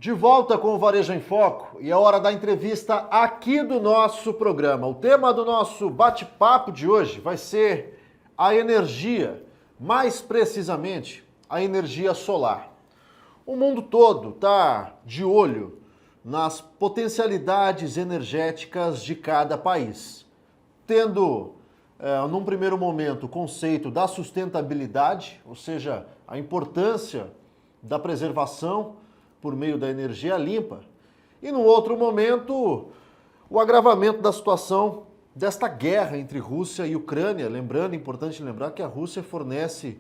De volta com o Varejo em Foco e é hora da entrevista aqui do nosso programa. O tema do nosso bate-papo de hoje vai ser a energia, mais precisamente a energia solar. O mundo todo está de olho nas potencialidades energéticas de cada país, tendo, num primeiro momento, o conceito da sustentabilidade, ou seja, a importância da preservação por meio da energia limpa, e num outro momento, o agravamento da situação desta guerra entre Rússia e Ucrânia. Lembrando, é importante lembrar que a Rússia fornece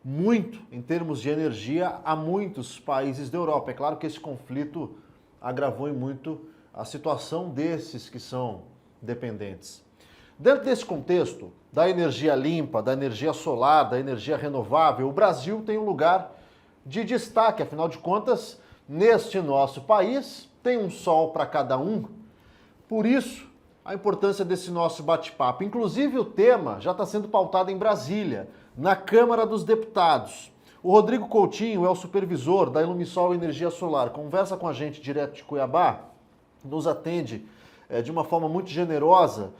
muito em termos de energia a muitos países da Europa. É claro que esse conflito agravou em muito a situação desses que são dependentes. Dentro desse contexto da energia limpa, da energia solar, da energia renovável, o Brasil tem um lugar de destaque. Afinal de contas, neste nosso país, tem um sol para cada um. Por isso, a importância desse nosso bate-papo. Inclusive, o tema já está sendo pautado em Brasília, na Câmara dos Deputados. O Rodrigo Coutinho é o supervisor da Ilumisol Energia Solar. Conversa com a gente direto de Cuiabá, nos atende de uma forma muito generosa.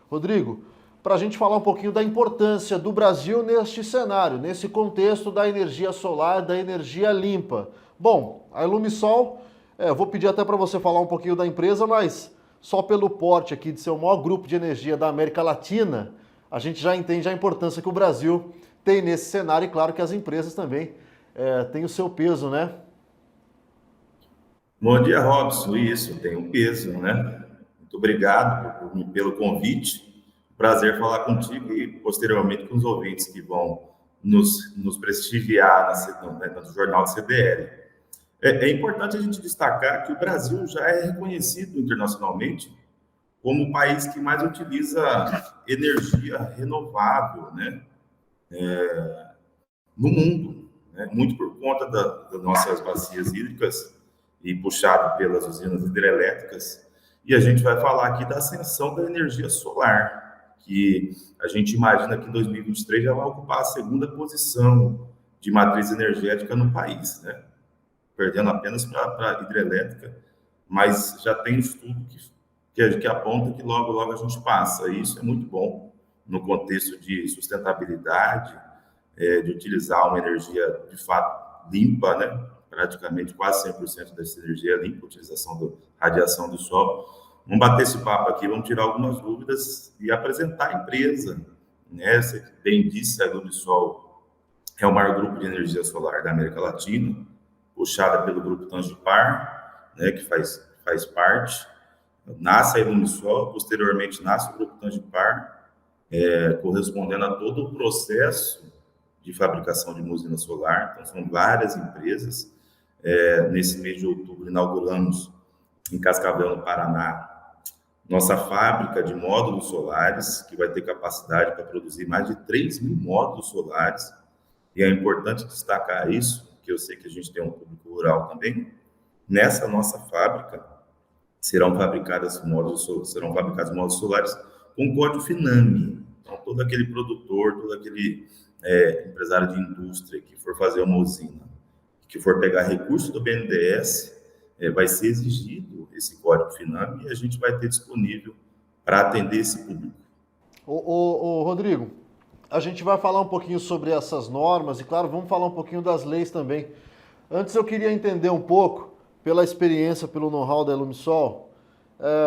Rodrigo, para a gente falar um pouquinho da importância do Brasil neste cenário, nesse contexto da energia solar, da energia limpa. Bom, a Ilumisol, eu vou pedir até para você falar um pouquinho da empresa, mas só pelo porte aqui de ser o maior grupo de energia da América Latina, a gente já entende a importância que o Brasil tem nesse cenário e claro que as empresas também têm o seu peso, né? Bom dia, Robson. Isso, tem um peso, né? Muito obrigado pelo convite. Prazer falar contigo e, posteriormente, com os ouvintes que vão nos prestigiar no Jornal do CDL. É importante a gente destacar que o Brasil já é reconhecido internacionalmente como o país que mais utiliza energia renovável, né, no mundo, né? Muito por conta das nossas bacias hídricas e puxado pelas usinas hidrelétricas. E a gente vai falar aqui da ascensão da energia solar, que a gente imagina que em 2023 já vai ocupar a segunda posição de matriz energética no país, né? Perdendo apenas para a hidrelétrica, mas já tem estudo que aponta que logo, logo a gente passa. E isso é muito bom no contexto de sustentabilidade, de utilizar uma energia, de fato, limpa, né? Praticamente quase 100% dessa energia é limpa, utilização da radiação do sol. Vamos bater esse papo aqui, vamos tirar algumas dúvidas e apresentar a empresa, né? Você bem disse, a Ilumisol é o maior grupo de energia solar da América Latina, puxada pelo grupo Tangipar, né, que faz parte. Nasce a Ilumisol, posteriormente nasce o grupo Tangipar, correspondendo a todo o processo de fabricação de uma usina solar. Então, são várias empresas. Nesse mês de outubro, inauguramos em Cascavel, no Paraná, nossa fábrica de módulos solares, que vai ter capacidade para produzir mais de 3 mil módulos solares. E é importante destacar isso, que eu sei que a gente tem um público rural também. Nessa nossa fábrica serão fabricados módulos solares com código FINAME. Então, todo aquele produtor, todo aquele empresário de indústria que for fazer uma usina, que for pegar recurso do BNDES, vai ser exigido esse código FINAME e a gente vai ter disponível para atender esse público. Rodrigo, a gente vai falar um pouquinho sobre essas normas e, claro, vamos falar um pouquinho das leis também. Antes eu queria entender um pouco, pela experiência, pelo know-how da Ilumisol,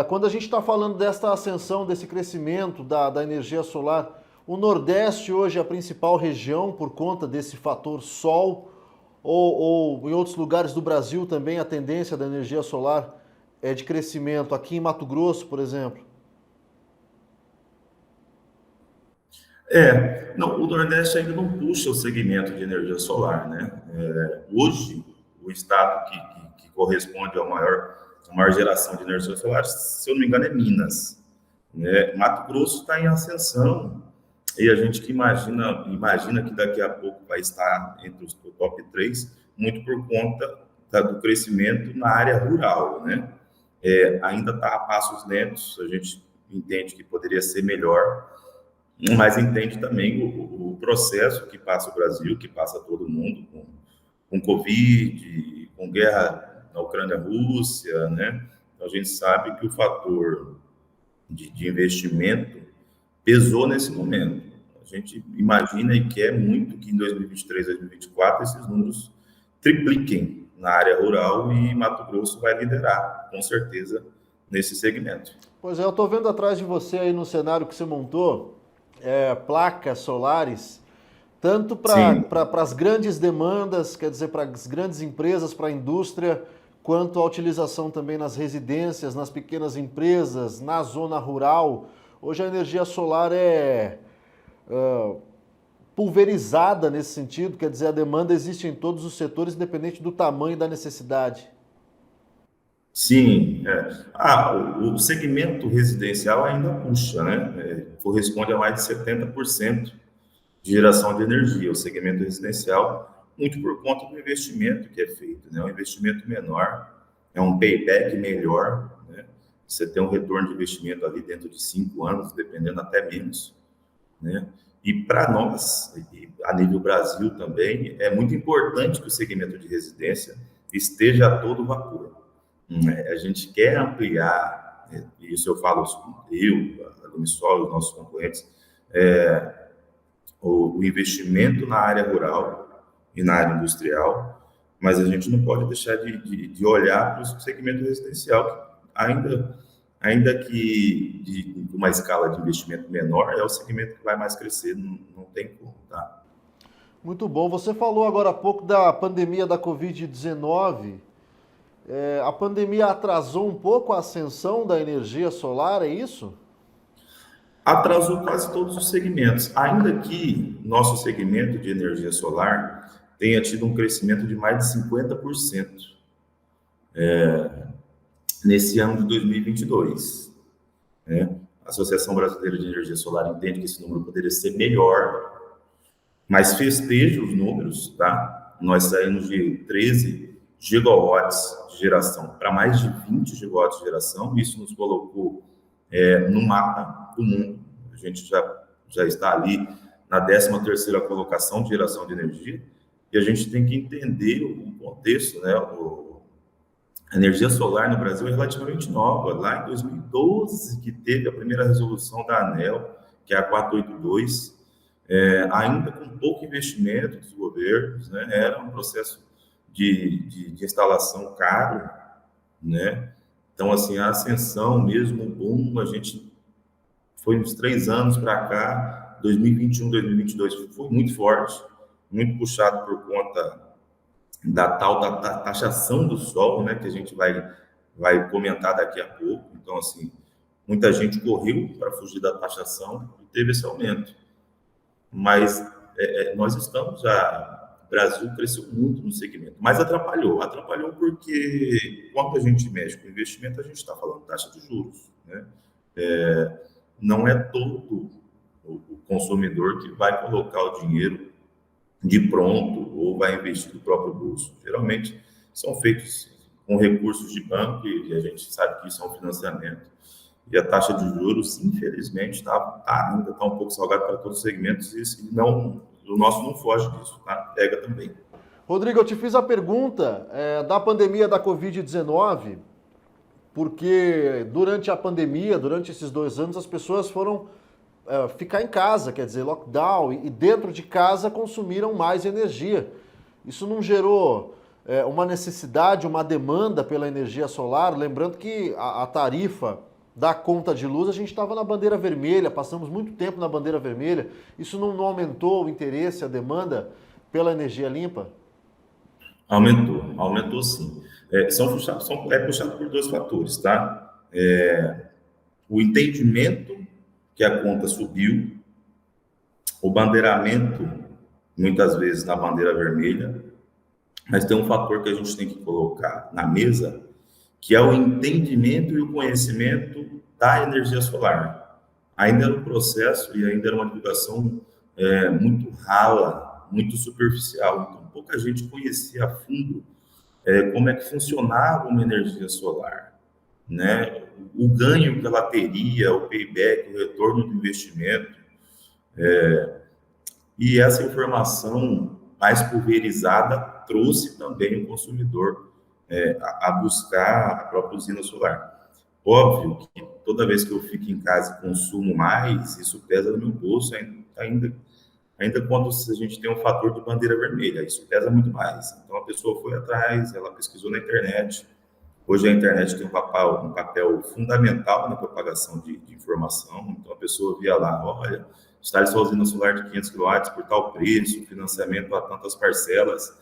quando a gente está falando desta ascensão, desse crescimento da energia solar, o Nordeste hoje é a principal região por conta desse fator sol, ou em outros lugares do Brasil também a tendência da energia solar é de crescimento, aqui em Mato Grosso, por exemplo? Não, o Nordeste ainda não puxa o segmento de energia solar, né? Hoje, o estado que corresponde à maior geração de energia solar, se eu não me engano, é Minas, né? Mato Grosso está em ascensão, e a gente que imagina que daqui a pouco vai estar entre os top 3, muito por conta do crescimento na área rural, né? Ainda está a passos lentos, a gente entende que poderia ser melhor, mas entende também o processo que passa o Brasil, que passa todo mundo, com Covid, com guerra na Ucrânia-Rússia, né? Então, a gente sabe que o fator de investimento pesou nesse momento. A gente imagina e quer muito que em 2023, 2024, esses números tripliquem na área rural e Mato Grosso vai liderar, com certeza, nesse segmento. Pois é, eu estou vendo atrás de você aí no cenário que você montou, placas solares, tanto para as grandes demandas, quer dizer, para as grandes empresas, para a indústria, quanto a utilização também nas residências, nas pequenas empresas, na zona rural. Hoje a energia solar é pulverizada nesse sentido, quer dizer, a demanda existe em todos os setores, independente do tamanho e da necessidade. Sim. O segmento residencial ainda puxa, né? Corresponde a mais de 70% de geração de energia, o segmento residencial, muito por conta do investimento que é feito, né? Um investimento menor, é um payback melhor, né? Você tem um retorno de investimento ali dentro de 5 anos, dependendo até menos, né? E para nós, a nível Brasil também, é muito importante que o segmento de residência esteja a todo vapor. A gente quer ampliar, isso eu falo, a Lumisol, os nossos concorrentes, o investimento na área rural e na área industrial, mas a gente não pode deixar de olhar para o segmento residencial, que ainda que de uma escala de investimento menor, é o segmento que vai mais crescer, não tem como, tá? Muito bom. Você falou agora há pouco da pandemia da Covid-19. A pandemia atrasou um pouco a ascensão da energia solar, é isso? Atrasou quase todos os segmentos, ainda que nosso segmento de energia solar tenha tido um crescimento de mais de 50% nesse ano de 2022. Né? A Associação Brasileira de Energia Solar entende que esse número poderia ser melhor, mas festeja os números, tá? Nós saímos de 13 gigawatts de geração para mais de 20 gigawatts de geração, isso nos colocou no mapa do mundo. A gente já está ali na 13ª colocação de geração de energia, e a gente tem que entender o contexto, né? A energia solar no Brasil é relativamente nova. Lá em 2012, que teve a primeira resolução da ANEEL, que é a 482, ainda com pouco investimento dos governos, né? Era um processo de instalação caro, né? Então, assim, a ascensão mesmo, o boom, a gente foi uns 3 anos para cá, 2021, 2022, foi muito forte, muito puxado por conta da tal da taxação do sol, né, que a gente vai comentar daqui a pouco. Então, assim, muita gente correu para fugir da taxação e teve esse aumento. Mas nós estamos já... O Brasil cresceu muito no segmento, mas atrapalhou porque quando a gente mexe com investimento, a gente está falando de taxa de juros, né? Não é todo o consumidor que vai colocar o dinheiro de pronto ou vai investir do próprio bolso. Geralmente são feitos com recursos de banco e a gente sabe que isso é um financiamento. E a taxa de juros, infelizmente, ainda está um pouco salgada para todos os segmentos e o nosso não foge disso, tá? Pega também. Rodrigo, eu te fiz a pergunta da pandemia da Covid-19, porque durante a pandemia, durante esses 2 anos, as pessoas foram ficar em casa, quer dizer, lockdown, e dentro de casa consumiram mais energia. Isso não gerou uma necessidade, uma demanda pela energia solar? Lembrando que a tarifa da conta de luz, a gente estava na bandeira vermelha, passamos muito tempo na bandeira vermelha. Isso não aumentou o interesse, a demanda pela energia limpa? Aumentou sim. É puxado por 2 fatores, tá? O entendimento que a conta subiu, o bandeiramento, muitas vezes na bandeira vermelha, mas tem um fator que a gente tem que colocar na mesa, que é o entendimento e o conhecimento da energia solar. Ainda era um processo e ainda era uma divulgação muito rala, muito superficial. Então, pouca gente conhecia a fundo como é que funcionava uma energia solar, né? O ganho que ela teria, o payback, o retorno do investimento. E essa informação mais pulverizada trouxe também o consumidor a buscar a própria usina solar. Óbvio que toda vez que eu fico em casa e consumo mais, isso pesa no meu bolso ainda quando a gente tem um fator de bandeira vermelha, isso pesa muito mais. Então, a pessoa foi atrás, ela pesquisou na internet. Hoje a internet tem um papel fundamental na propagação de informação. Então, a pessoa via lá, olha, instale sua usina solar de 500 kW por tal preço, financiamento a tantas parcelas.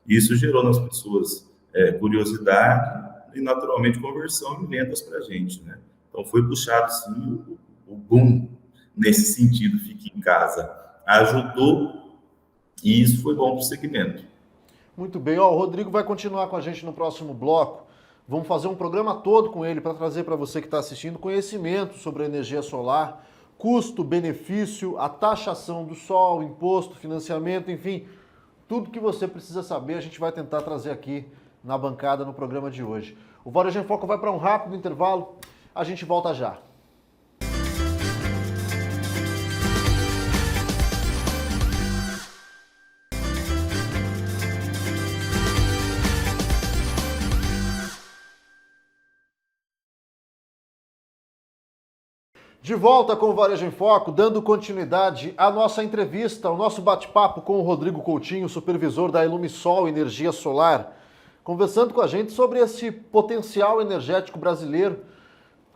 Isso gerou nas pessoas curiosidade e, naturalmente, conversão em vendas para a gente, né? Então, foi puxado, sim, o boom nesse sentido, fique em casa. Ajudou e isso foi bom para o segmento. Muito bem. Ó, o Rodrigo vai continuar com a gente no próximo bloco. Vamos fazer um programa todo com ele para trazer para você que está assistindo conhecimento sobre a energia solar, custo, benefício, a taxação do sol, imposto, financiamento, enfim, tudo que você precisa saber a gente vai tentar trazer aqui na bancada no programa de hoje. O Varejão em Foco vai para um rápido intervalo, a gente volta já. De volta com o Varejo em Foco, dando continuidade à nossa entrevista, ao nosso bate-papo com o Rodrigo Coutinho, supervisor da Ilumisol Energia Solar, conversando com a gente sobre esse potencial energético brasileiro,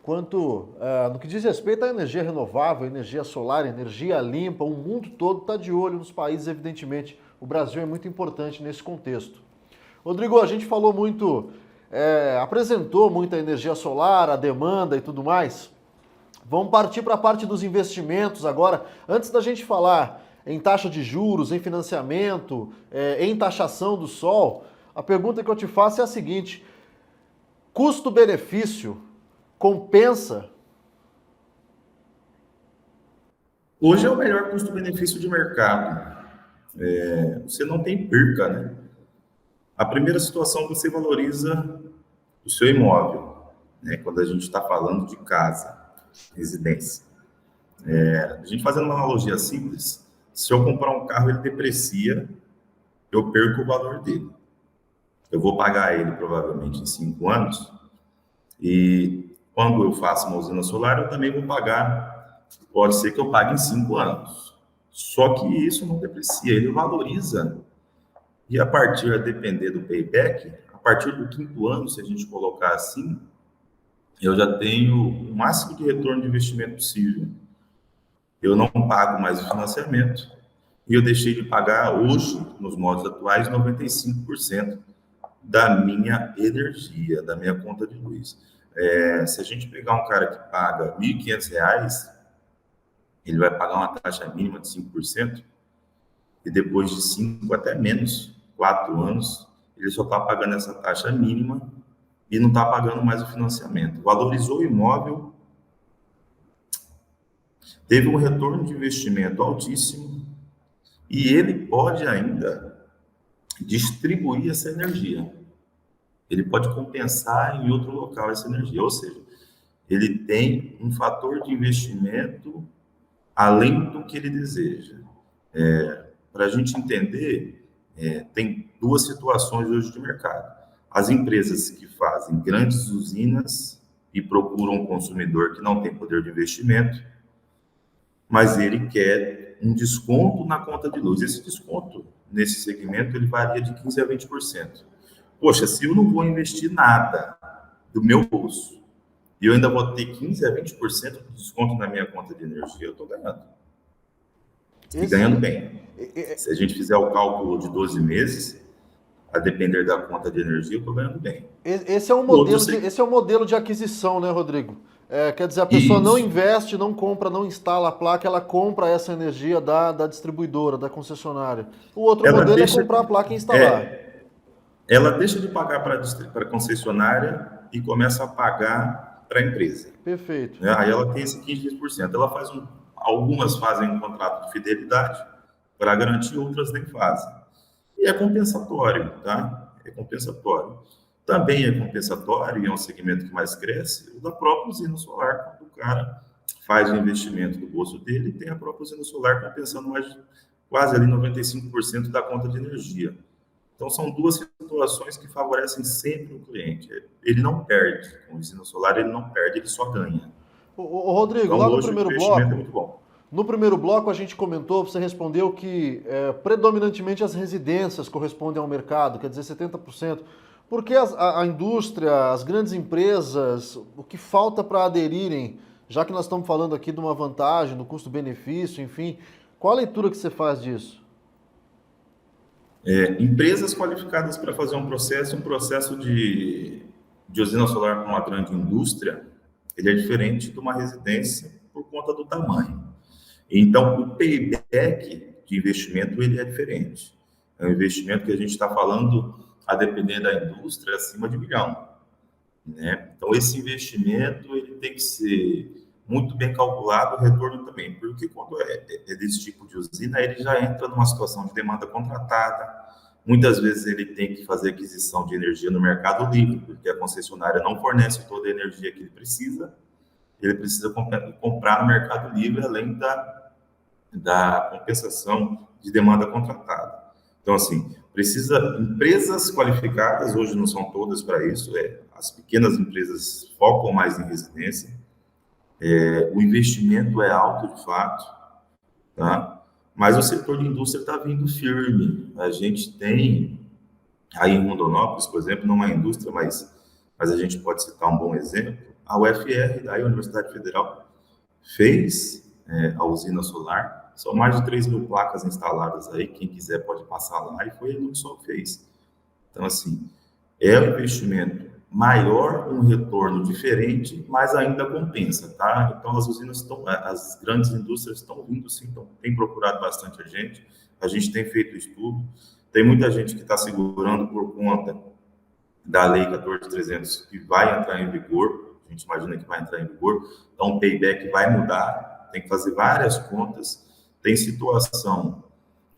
quanto no que diz respeito à energia renovável, energia solar, energia limpa. O mundo todo está de olho nos países, evidentemente. O Brasil é muito importante nesse contexto. Rodrigo, a gente falou muito, apresentou muita energia solar, a demanda e tudo mais. Vamos partir para a parte dos investimentos agora. Antes da gente falar em taxa de juros, em financiamento, em taxação do sol, a pergunta que eu te faço é a seguinte: custo-benefício compensa? Hoje é o melhor custo-benefício de mercado. Você não tem perca, né? A primeira situação, você valoriza o seu imóvel, né? Quando a gente está falando de casa, residência. A gente fazendo uma analogia simples, se eu comprar um carro, ele deprecia, eu perco o valor dele. Eu vou pagar ele provavelmente em 5 anos, e quando eu faço uma usina solar, eu também vou pagar, pode ser que eu pague em 5 anos. Só que isso não deprecia, ele valoriza. E a depender do payback, a partir do 5º ano, se a gente colocar assim, eu já tenho o máximo de retorno de investimento possível. Eu não pago mais o financiamento e eu deixei de pagar hoje, nos modos atuais, 95% da minha energia, da minha conta de luz. Se a gente pegar um cara que paga R$ 1.500, ele vai pagar uma taxa mínima de 5%, e depois de 5, até menos, 4 anos, ele só está pagando essa taxa mínima e não está pagando mais o financiamento. Valorizou o imóvel, teve um retorno de investimento altíssimo e ele pode ainda distribuir essa energia. Ele pode compensar em outro local essa energia, ou seja, ele tem um fator de investimento além do que ele deseja. Para a gente entender, tem 2 situações hoje de mercado. As empresas que fazem grandes usinas e procuram um consumidor que não tem poder de investimento, mas ele quer um desconto na conta de luz. Esse desconto, nesse segmento, ele varia de 15% a 20%. Poxa, se eu não vou investir nada do meu bolso e eu ainda vou ter 15% a 20% de desconto na minha conta de energia, eu estou ganhando. E ganhando bem. Se a gente fizer o cálculo de 12 meses, a depender da conta de energia, eu estou ganhando bem. Esse é um modelo de aquisição, né, Rodrigo? Quer dizer, a pessoa não investe, não compra, não instala a placa, ela compra essa energia da distribuidora, da concessionária. O outro modelo é comprar a placa e instalar. Ela deixa de pagar para a concessionária e começa a pagar para a empresa. Perfeito. Aí ela tem esse 15%. Algumas fazem um contrato de fidelidade para garantir, outras nem fazem. E é compensatório, tá? É compensatório. Também é compensatório, e é um segmento que mais cresce, o da própria usina solar, quando o cara faz o investimento do bolso dele e tem a própria usina solar compensando mais quase ali 95% da conta de energia. Então, são duas situações que favorecem sempre o cliente. Ele não perde. Com usina solar, ele não perde, ele só ganha. Rodrigo, Então, lá no hoje, o primeiro investimento é bloco, muito bom. no primeiro bloco a gente comentou, você respondeu que predominantemente as residências correspondem ao mercado, quer dizer, 70%. Porque a indústria, as grandes empresas, o que falta para aderirem, já que nós estamos falando aqui de uma vantagem, do custo-benefício, enfim, qual a leitura que você faz disso? Empresas qualificadas para fazer um processo de usina solar para uma grande indústria, ele é diferente de uma residência por conta do tamanho. Então, o payback de investimento, ele é diferente. É um investimento que a gente está falando, a depender da indústria, acima de 1 milhão, né? Então, esse investimento, ele tem que ser muito bem calculado, o retorno também, porque quando é desse tipo de usina, ele já entra numa situação de demanda contratada. Muitas vezes ele tem que fazer aquisição de energia no mercado livre, porque a concessionária não fornece toda a energia que ele precisa comprar no mercado livre, além da compensação de demanda contratada. Então, assim, precisa empresas qualificadas, hoje não são todas para isso, as pequenas empresas focam mais em residência, o investimento é alto de fato, tá? Mas o setor de indústria está vindo firme. A gente tem aí em Rondonópolis, por exemplo, não é uma indústria, mas a gente pode citar um bom exemplo, a UFR, daí a Universidade Federal, fez a usina solar. São mais de 3 mil placas instaladas aí. Quem quiser pode passar lá. E foi ele que só fez. Então, assim, é um investimento maior, um retorno diferente, mas ainda compensa, tá? Então, as usinas estão, as grandes indústrias estão vindo, sim, então, tem procurado bastante a gente tem feito estudo, tem muita gente que está segurando por conta da Lei 14.300, que vai entrar em vigor, a gente imagina que vai entrar em vigor, então o payback vai mudar, tem que fazer várias contas, tem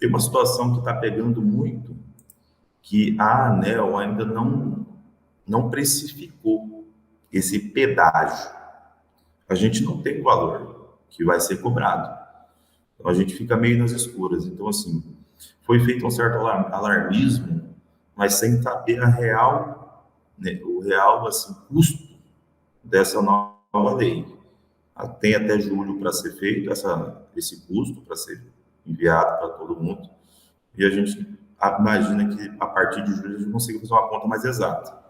uma situação que está pegando muito, que a ANEEL ainda não precificou esse pedágio. A gente não tem o valor que vai ser cobrado. Então, a gente fica meio nas escuras. Então, assim, foi feito um certo alarmismo, mas sem saber né, o real assim, custo dessa nova lei. Tem até julho para ser feito esse custo, para ser enviado para todo mundo. E a gente imagina que a partir de julho a gente consiga fazer uma conta mais exata.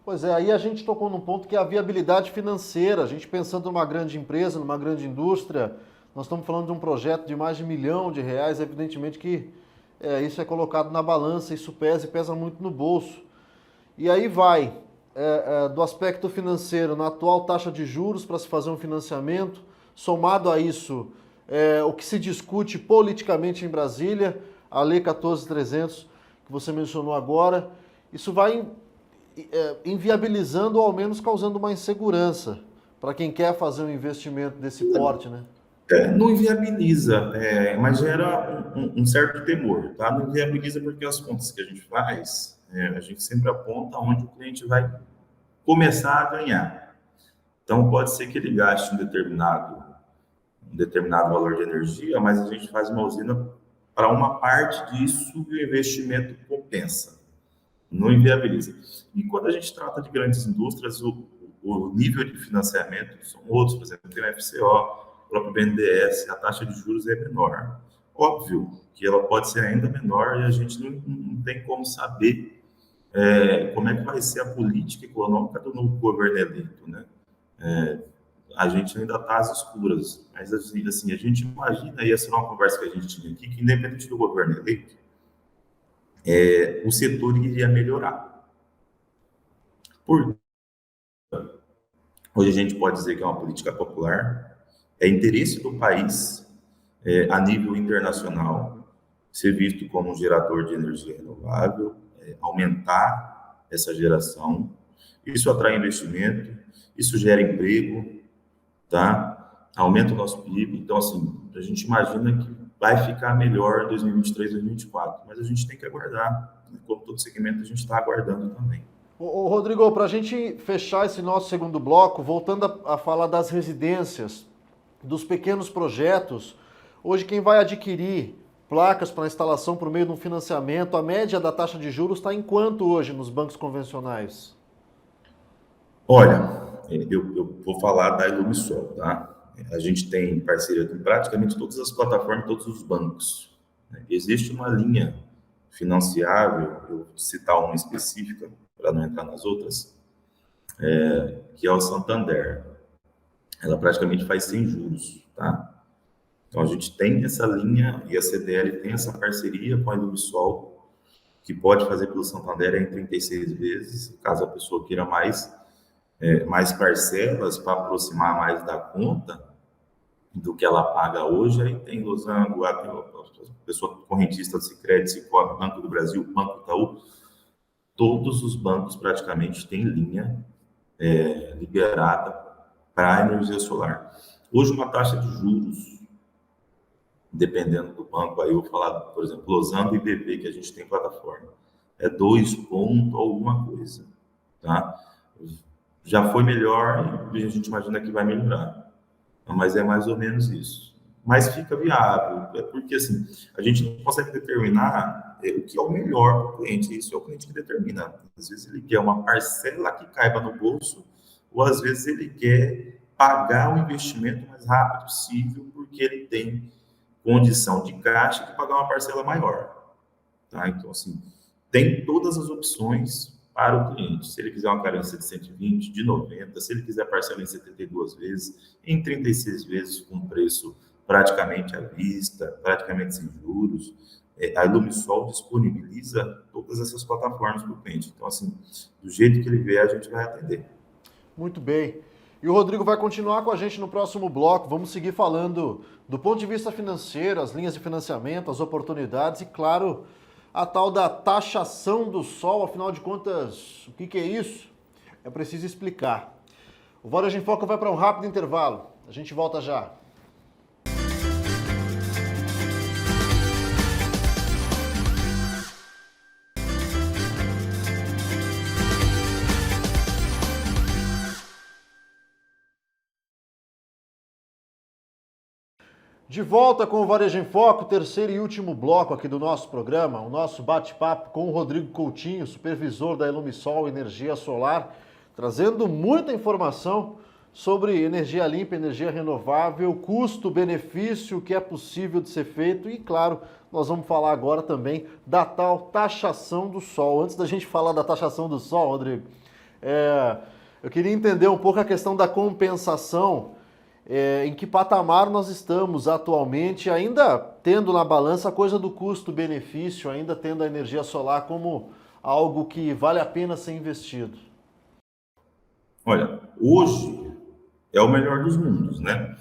Pois é, aí a gente tocou num ponto que é a viabilidade financeira. A gente pensando numa grande empresa, numa grande indústria, nós estamos falando de um projeto de mais de R$ 1 milhão, evidentemente que isso é colocado na balança, isso pesa muito no bolso. E aí vai, do aspecto financeiro, na atual taxa de juros para se fazer um financiamento, somado a isso, o que se discute politicamente em Brasília, a Lei 14.300, que você mencionou agora, isso vai inviabilizando ou ao menos causando uma insegurança para quem quer fazer um investimento desse porte, né? Não inviabiliza, mas gera um certo temor, tá? Não inviabiliza porque as contas que a gente faz, a gente sempre aponta onde o cliente vai começar a ganhar. Então, pode ser que ele gaste um determinado valor de energia, mas a gente faz uma usina para uma parte disso e o investimento compensa, não inviabiliza. E quando a gente trata de grandes indústrias, o nível de financiamento são outros, por exemplo, tem o FCO, o próprio BNDES, a taxa de juros é menor. Óbvio que ela pode ser ainda menor e a gente não tem como saber como é que vai ser a política econômica do novo governo eleito, né? A gente ainda está às escuras, mas assim, a gente imagina, e essa é uma conversa que a gente tinha aqui, que independente do governo eleito, o setor iria melhorar. Hoje a gente pode dizer que é uma política popular, é interesse do país, a nível internacional, ser visto como um gerador de energia renovável, aumentar essa geração, isso atrai investimento, isso gera emprego, tá? Aumenta o nosso PIB, então assim, a gente imagina que vai ficar melhor em 2023, 2024, mas a gente tem que aguardar, como todo segmento a gente está aguardando também. Ô Rodrigo, para a gente fechar esse nosso segundo bloco, voltando a falar das residências, dos pequenos projetos, hoje quem vai adquirir placas para instalação por meio de um financiamento. A média da taxa de juros está em quanto hoje nos bancos convencionais? Olha, eu vou falar da Ilumisol, tá? A gente tem parceria com praticamente todas as plataformas, todos os bancos, né? Existe uma linha financiável, eu vou citar uma específica, para não entrar nas outras, que é o Santander. Ela praticamente faz sem juros, tá? Então a gente tem essa linha e a CDL tem essa parceria com a Ilumisol, que pode fazer pelo Santander em 36 vezes, caso a pessoa queira mais parcelas para aproximar mais da conta do que ela paga hoje. Aí tem losango, tem a pessoa correntista do Sicredi, Cicobi, Banco do Brasil, Banco Itaú, todos os bancos praticamente têm linha liberada para a energia solar. Hoje uma taxa de juros, dependendo do banco, aí eu vou falar, por exemplo, Losango e BB, que a gente tem plataforma, é 2 ponto alguma coisa, tá? Já foi melhor e a gente imagina que vai melhorar, mas é mais ou menos isso. Mas fica viável, porque assim, a gente não consegue determinar o que é o melhor para o cliente, isso é o cliente que determina. Às vezes ele quer uma parcela que caiba no bolso, ou às vezes ele quer pagar o investimento mais rápido possível, porque ele tem condição de caixa de pagar uma parcela maior, tá? Então, assim, tem todas as opções para o cliente. Se ele quiser uma carência de 120, de 90, se ele quiser parcela em 72 vezes, em 36 vezes com preço praticamente à vista, praticamente sem juros, a Ilumisol disponibiliza todas essas plataformas para o cliente. Então, assim, do jeito que ele vier, a gente vai atender. Muito bem. E o Rodrigo vai continuar com a gente no próximo bloco. Vamos seguir falando do ponto de vista financeiro, as linhas de financiamento, as oportunidades e, claro, a tal da taxação do sol. Afinal de contas, o que é isso? É preciso explicar. O Varejão em Foco vai para um rápido intervalo. A gente volta já. De volta com o Varejão em Foco, terceiro e último bloco aqui do nosso programa, o nosso bate-papo com o Rodrigo Coutinho, supervisor da Ilumisol Energia Solar, trazendo muita informação sobre energia limpa, energia renovável, custo-benefício, o que é possível de ser feito e, claro, nós vamos falar agora também da tal taxação do sol. Antes da gente falar da taxação do sol, Rodrigo, eu queria entender um pouco a questão da compensação. Em que patamar nós estamos atualmente, ainda tendo na balança a coisa do custo-benefício, ainda tendo a energia solar como algo que vale a pena ser investido? Olha, hoje é o melhor dos mundos, né?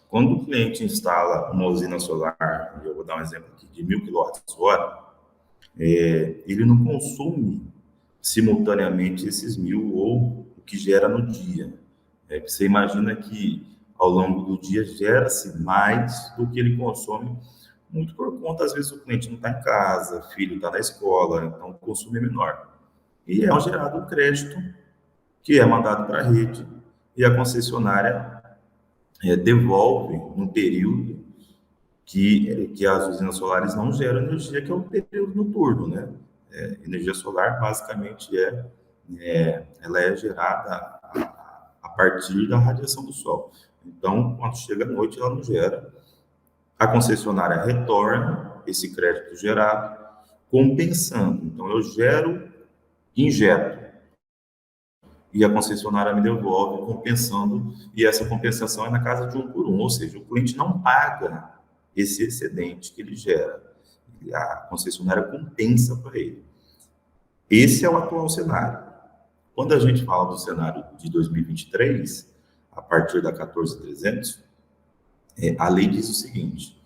Quando o cliente instala uma usina solar, eu vou dar um exemplo aqui, de 1.000 kWh, ele não consome simultaneamente esses 1.000 ou o que gera no dia. Você imagina que ao longo do dia gera-se mais do que ele consome, muito por conta, às vezes, o cliente não está em casa, o filho está na escola, então o consumo é menor. E é gerado um crédito que é mandado para a rede e a concessionária devolve no período que as usinas solares não geram energia, que é o período noturno, né? Energia solar, basicamente, ela é gerada a partir da radiação do sol. Então, quando chega à noite, ela não gera. A concessionária retorna esse crédito gerado, compensando. Então, eu gero, injeto, e a concessionária me devolve compensando, e essa compensação é na casa de 1 por 1, ou seja, o cliente não paga esse excedente que ele gera. A concessionária compensa para ele. Esse é o atual cenário. Quando a gente fala do cenário de 2023, a partir da 14.300, a lei diz o seguinte: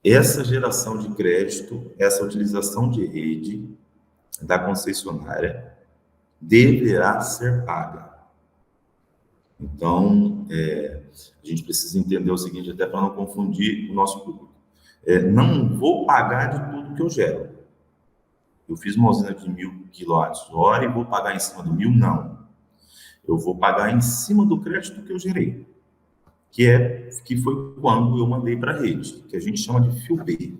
essa geração de crédito, essa utilização de rede da concessionária deverá ser paga. Então, a gente precisa entender o seguinte, até para não confundir o nosso público. Não vou pagar de tudo que eu gero. Eu fiz uma usina de 1.000 kWh e vou pagar em cima do 1.000? Não. Eu vou pagar em cima do crédito que eu gerei, que foi quando eu mandei para a rede, que a gente chama de fio B.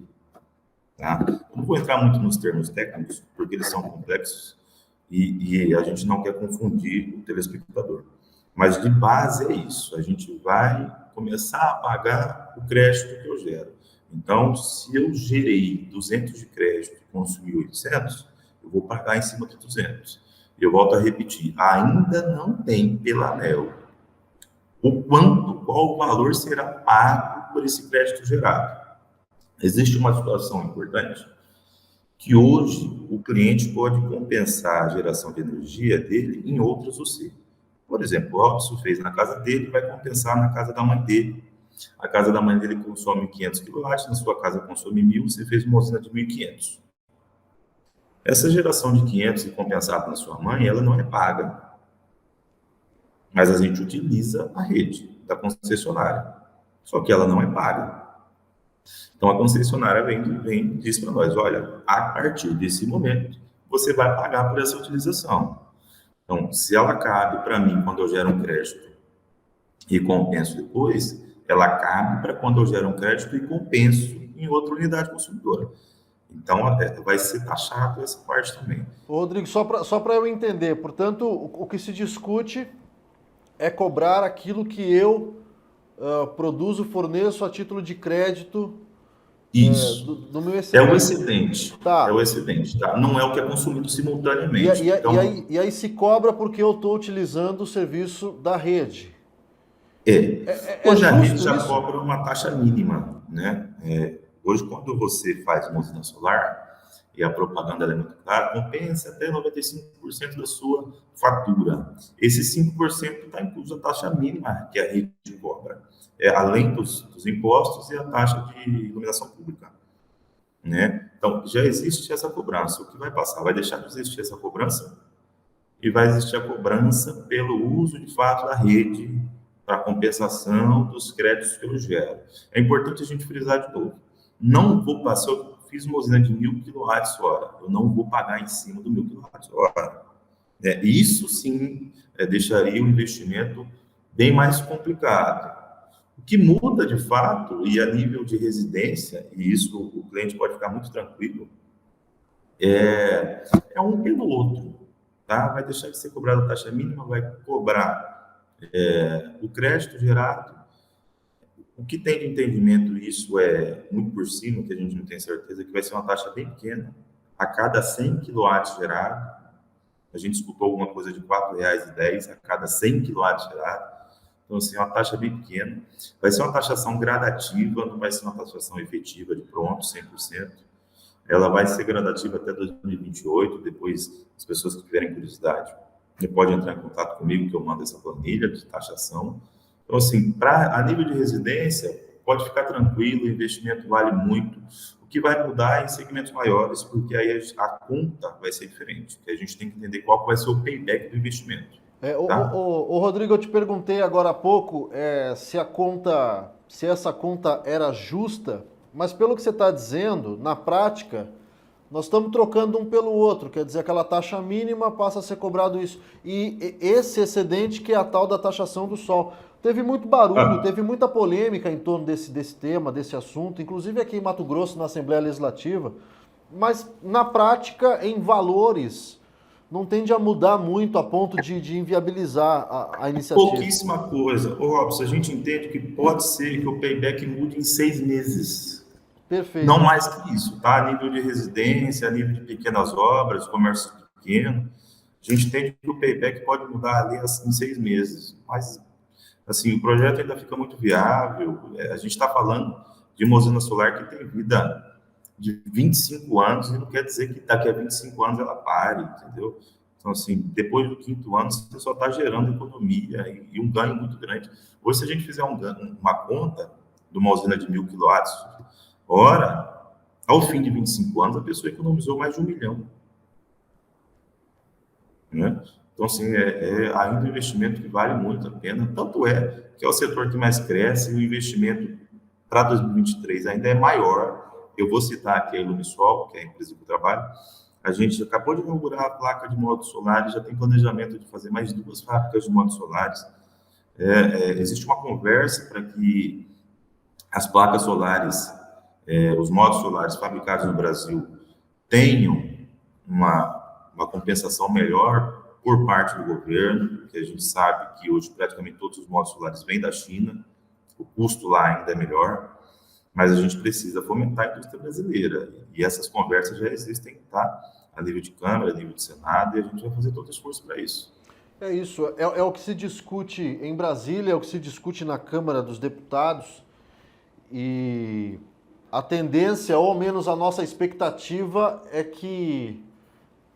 tá? Eu não vou entrar muito nos termos técnicos, porque eles são complexos e a gente não quer confundir o telespectador. Mas de base é isso, a gente vai começar a pagar o crédito que eu gero. Então, se eu gerei 200 de crédito e consumi 800, eu vou pagar em cima de 200. Eu volto a repetir, ainda não tem pela ANEEL qual o valor será pago por esse crédito gerado. Existe uma situação importante que hoje o cliente pode compensar a geração de energia dele em outras UC. Por exemplo, o Robson fez na casa dele, vai compensar na casa da mãe dele. A casa da mãe dele consome 500 kW, na sua casa consome 1.000, você fez uma usina de 1.500. Essa geração de 500 e compensada na sua mãe, ela não é paga. Mas a gente utiliza a rede da concessionária. Só que ela não é paga. Então, a concessionária vem e diz para nós, olha, a partir desse momento, você vai pagar por essa utilização. Então, se ela cabe para mim quando eu gero um crédito e compenso depois, ela cabe para quando eu gero um crédito e compenso em outra unidade consumidora. Então, vai ser taxado essa parte também. Rodrigo, só para eu entender, portanto, o que se discute é cobrar aquilo que eu produzo, forneço a título de crédito. Isso. Do meu excedente. É o excedente. Tá. É o excedente, tá? Não é o que é consumido simultaneamente. E aí se cobra porque eu estou utilizando o serviço da rede. Hoje a rede já cobra uma taxa mínima, né? Hoje, quando você faz uma usina solar e a propaganda é muito clara, compensa até 95% da sua fatura. Esse 5% está incluso a taxa mínima que a rede cobra. Além dos impostos e a taxa de iluminação pública, né? Então, já existe essa cobrança. O que vai passar? Vai deixar de existir essa cobrança e vai existir a cobrança pelo uso, de fato, da rede para compensação dos créditos que eu gero. É importante a gente frisar de novo. Não vou passar, eu fiz uma usina de 1.000 kWh, eu não vou pagar em cima do 1.000 kWh. Isso sim deixaria o investimento bem mais complicado. O que muda, de fato, e a nível de residência, e isso o cliente pode ficar muito tranquilo, é um pelo outro, tá? Vai deixar de ser cobrada a taxa mínima, vai cobrar o crédito gerado. O que tem de entendimento, isso é muito por cima, que a gente não tem certeza, que vai ser uma taxa bem pequena. A cada 100 kW gerado, a gente escutou alguma coisa de R$ 4,10 a cada 100 kW gerado. Então, assim, é uma taxa bem pequena. Vai ser uma taxação gradativa, não vai ser uma taxação efetiva de pronto, 100%. Ela vai ser gradativa até 2028, depois as pessoas que tiverem curiosidade podem entrar em contato comigo, que eu mando essa planilha de taxação. Então, assim, a nível de residência, pode ficar tranquilo, o investimento vale muito. O que vai mudar é em segmentos maiores, porque aí a conta vai ser diferente. A gente tem que entender qual vai ser o payback do investimento. Rodrigo, eu te perguntei agora há pouco se essa conta era justa, mas pelo que você está dizendo, na prática, nós estamos trocando um pelo outro, quer dizer, aquela taxa mínima passa a ser cobrado isso. E esse excedente que é a tal da taxação do sol. Teve muito barulho, teve muita polêmica em torno desse tema, desse assunto, inclusive aqui em Mato Grosso, na Assembleia Legislativa, mas na prática, em valores, não tende a mudar muito a ponto de inviabilizar a iniciativa. Pouquíssima coisa. Robson, a gente entende que pode ser que o payback mude em 6 meses. Perfeito. Não mais que isso, tá? A nível de residência, a nível de pequenas obras, comércio pequeno, a gente entende que o payback pode mudar ali em 6 meses. Mas, assim, o projeto ainda fica muito viável. A gente está falando de uma usina solar que tem vida de 25 anos, e não quer dizer que daqui a 25 anos ela pare, entendeu? Então, assim, depois do 5º ano, você só está gerando economia e um ganho muito grande. Hoje, se a gente fizer uma conta de uma usina de 1.000 kWh, ao fim de 25 anos, a pessoa economizou mais de 1 milhão. Né? Então, assim, ainda um investimento que vale muito a pena. Tanto é que é o setor que mais cresce e o investimento para 2023 ainda é maior. Eu vou citar aqui a Ilumisol, que é a empresa que eu trabalho. A gente acabou de inaugurar a placa de módulos solares, já tem planejamento de fazer mais 2 fábricas de módulos solares. Existe uma conversa para que as placas solares os módulos solares fabricados no Brasil tenham uma compensação melhor por parte do governo, porque a gente sabe que hoje praticamente todos os módulos solares vêm da China, o custo lá ainda é melhor, mas a gente precisa fomentar a indústria brasileira, e essas conversas já existem, tá? A nível de Câmara, a nível de Senado, e a gente vai fazer todo esforço para isso. É isso, é o que se discute em Brasília, é o que se discute na Câmara dos Deputados, e a tendência, ou ao menos a nossa expectativa, é que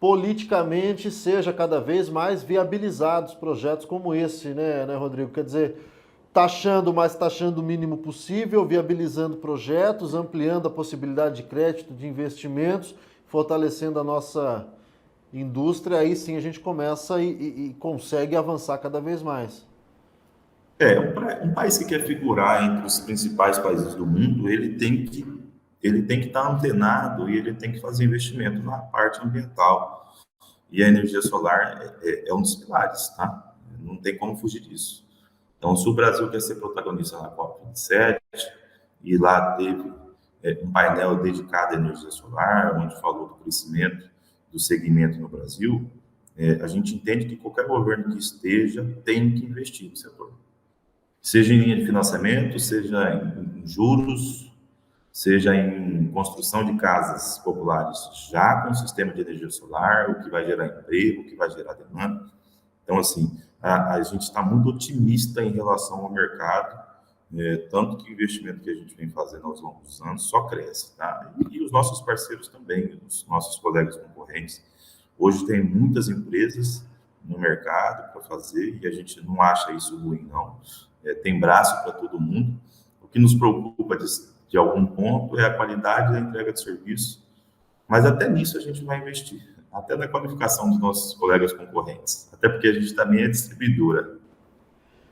politicamente seja cada vez mais viabilizados projetos como esse, né, Rodrigo? Quer dizer, taxando, mas taxando o mínimo possível, viabilizando projetos, ampliando a possibilidade de crédito, de investimentos, fortalecendo a nossa indústria, aí sim a gente começa e consegue avançar cada vez mais. Um país que quer figurar entre os principais países do mundo, ele tem que estar antenado e ele tem que fazer investimento na parte ambiental. E a energia solar é um dos pilares, tá? Não tem como fugir disso. Então, se o Brasil quer ser protagonista na COP27, e lá teve um painel dedicado à energia solar, onde falou do crescimento do segmento no Brasil, a gente entende que qualquer governo que esteja tem que investir no setor. Seja em linha de financiamento, seja em juros, seja em construção de casas populares já com sistema de energia solar, o que vai gerar emprego, o que vai gerar demanda. Então, assim, a gente está muito otimista em relação ao mercado, tanto que o investimento que a gente vem fazendo aos longos dos anos só cresce, tá? E os nossos parceiros também, os nossos colegas concorrentes. Hoje tem muitas empresas no mercado para fazer e a gente não acha isso ruim, não. Tem braço para todo mundo. O que nos preocupa de algum ponto é a qualidade da entrega de serviço, mas até nisso a gente vai investir, até na qualificação dos nossos colegas concorrentes, até porque a gente também é distribuidora.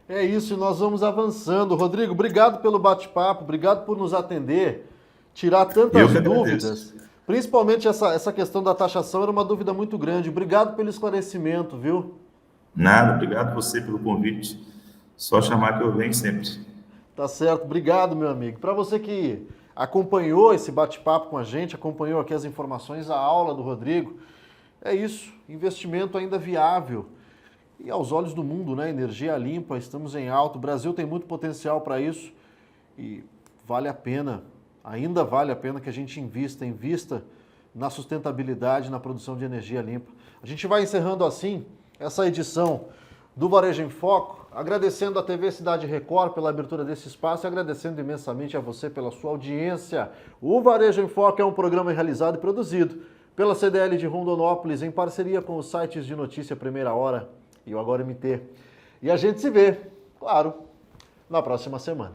É isso, e nós vamos avançando. Rodrigo, obrigado pelo bate-papo, obrigado por nos atender, tirar tantas dúvidas. Principalmente essa questão da taxação era uma dúvida muito grande. Obrigado pelo esclarecimento, viu? Nada, obrigado você pelo convite. Só chamar que eu venho sempre. Tá certo, obrigado, meu amigo. Para você que acompanhou esse bate-papo com a gente, acompanhou aqui as informações, a aula do Rodrigo, é isso, investimento ainda viável. E aos olhos do mundo, né? Energia limpa, estamos em alta. O Brasil tem muito potencial para isso e vale a pena, ainda vale a pena que a gente invista na sustentabilidade, na produção de energia limpa. A gente vai encerrando assim essa edição do Varejo em Foco, agradecendo a TV Cidade Record pela abertura desse espaço e agradecendo imensamente a você pela sua audiência. O Varejo em Foco é um programa realizado e produzido pela CDL de Rondonópolis em parceria com os sites de notícia Primeira Hora e o Agora MT. E a gente se vê, claro, na próxima semana.